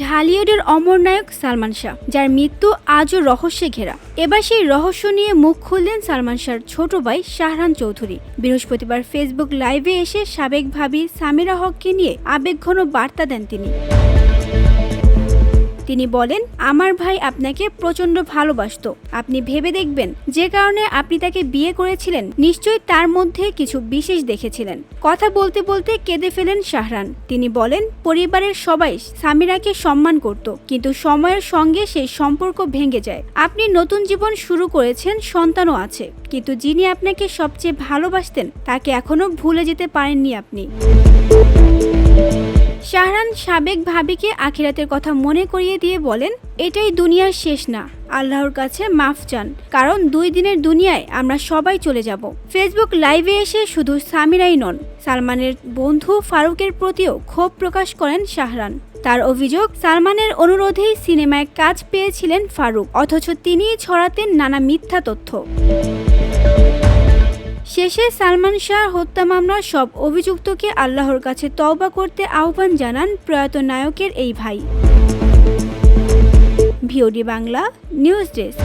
ঢালিউডের অমর নায়ক সালমান শাহ, যার মৃত্যু আজও রহস্যে ঘেরা। এবার সেই রহস্য নিয়ে মুখ খুললেন সালমান শাহর ছোট ভাই শাহরান চৌধুরী। বৃহস্পতিবার ফেসবুক লাইভে এসে সাবেক ভাবি সামিরা হককে নিয়ে আবেগঘন বার্তা দেন তিনি বলেন, আমার ভাই আপনাকে প্রচন্ড ভালোবাসতো। আপনি ভেবে দেখবেন, যে কারণে আপনি তাকে বিয়ে করেছিলেন নিশ্চয়ই তার মধ্যে কিছু বিশেষ দেখেছিলেন। কথা বলতে বলতে কেঁদে ফেলেন শাহরান। তিনি বলেন, পরিবারের সবাই সামিরাকে সম্মান করত, কিন্তু সময়ের সঙ্গে সেই সম্পর্ক ভেঙে যায়। আপনি নতুন জীবন শুরু করেছেন, সন্তানও আছে, কিন্তু যিনি আপনাকে সবচেয়ে ভালোবাসতেন তাকে এখনো ভুলে যেতে পারেননি আপনি। শাহরান সাবেক ভাবিকে আখিরাতের কথা মনে করিয়ে দিয়ে বলেন, এটাই দুনিয়ার শেষ না, আল্লাহর কাছে মাফ চান, কারণ 2 দিনের দুনিয়ায় আমরা সবাই চলে যাব। ফেসবুক লাইভে এসে শুধু সামিরাই নন, সালমানের বন্ধু ফারুকের প্রতিও ক্ষোভ প্রকাশ করেন শাহরান। তার অভিযোগ, সালমানের অনুরোধেই সিনেমায় কাজ পেয়েছিলেন ফারুক, অথচ তিনিই ছড়াতেন নানা মিথ্যা তথ্য। শেষে সালমান শাহ হত্যা মামলার সব অভিযুক্তকে আল্লাহর কাছে তওবা করতে আহ্বান জানান প্রয়াত নায়কের এই ভাই। VOD Bangla news desk.